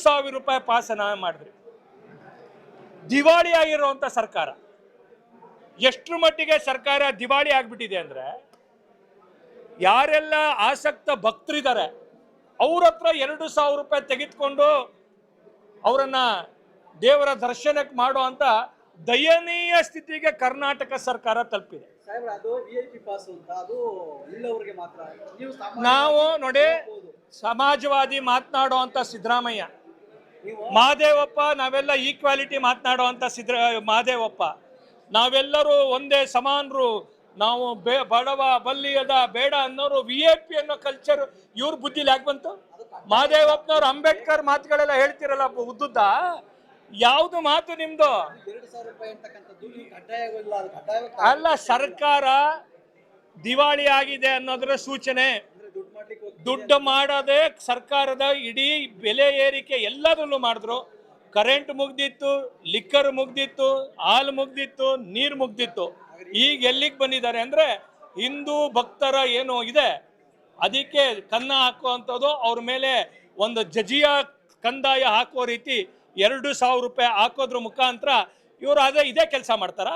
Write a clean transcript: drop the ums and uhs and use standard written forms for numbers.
2,000 ರೂಪಾಯಿ ಪಾಸನ ಮಾಡಿದ್ರಿ. ದಿವಾಳಿ ಆಗಿರುವಂಥ ಸರ್ಕಾರ. ಎಷ್ಟರ ಮಟ್ಟಿಗೆ ಸರ್ಕಾರ ದಿವಾಳಿ ಆಗಿಬಿಟ್ಟಿದೆ ಅಂದರೆ, ಯಾರೆಲ್ಲ ಆಸಕ್ತ ಭಕ್ತರಿದ್ದಾರೆ ಅವ್ರ ಹತ್ರ 2,000 ರೂಪಾಯಿ ತೆಗೆದುಕೊಂಡು ಅವರನ್ನ ದೇವರ ದರ್ಶನಕ್ಕೆ ಮಾಡೋ ಅಂತ ದಯನೀಯ ಸ್ಥಿತಿಗೆ ಕರ್ನಾಟಕ ಸರ್ಕಾರ ತಲುಪಿದೆ. ನಾವು ನೋಡಿ, ಸಮಾಜವಾದಿ ಮಾತನಾಡೋ ಅಂತ ಸಿದ್ದರಾಮಯ್ಯ, ಮಹದೇವಪ್ಪ, ನಾವೆಲ್ಲ ಈಕ್ವಾಲಿಟಿ ಮಾತನಾಡೋ ಅಂತ ಮಹದೇವಪ್ಪ, ನಾವೆಲ್ಲರೂ ಒಂದೇ ಸಮಾನರು, ನಾವು ಬಡವ ಬಲ್ಲಿಯದ ಬೇಡ ಅನ್ನೋರು, VIP ಅನ್ನೋ ಕಲ್ಚರ್ ಇವ್ರ ಬುದ್ಧಿಲಿ ಯಾಕೆ ಬಂತು? ಮಹದೇವಪ್ಪನವ್ರು ಅಂಬೇಡ್ಕರ್ ಮಾತುಗಳೆಲ್ಲ ಹೇಳ್ತಿರಲ್ಲ ಉದ್ದುದ್ದ, ಯಾವ್ದು ಮಾತು ನಿಮ್ದು? ಅಲ್ಲ, ಸರ್ಕಾರ ದಿವಾಳಿ ಆಗಿದೆ ಅನ್ನೋದ್ರ ಸೂಚನೆ. ದುಡ್ಡು ಮಾಡೋದೇ ಸರ್ಕಾರದ ಇಡೀ ಬೆಲೆ ಏರಿಕೆ ಎಲ್ಲದರಲ್ಲೂ ಮಾಡಿದ್ರು. ಕರೆಂಟ್ ಮುಗ್ದಿತ್ತು, ಲಿಕ್ಕರ್ ಮುಗ್ದಿತ್ತು, ಹಾಲು ಮುಗ್ದಿತ್ತು, ನೀರು ಮುಗ್ದಿತ್ತು. ಈಗ ಎಲ್ಲಿಗೆ ಬಂದಿದ್ದಾರೆ ಅಂದರೆ, ಹಿಂದೂ ಭಕ್ತರ ಏನು ಇದೆ ಅದಕ್ಕೆ ಕನ್ನ ಹಾಕುವಂಥದ್ದು, ಅವ್ರ ಮೇಲೆ ಒಂದು ಜಜಿಯಾ ಕಂದಾಯ ಹಾಕುವ ರೀತಿ 2,000 ರೂಪಾಯಿ ಹಾಕೋದ್ರ ಮುಖಾಂತರ ಇವರು ಇದೇ ಕೆಲಸ ಮಾಡ್ತಾರ.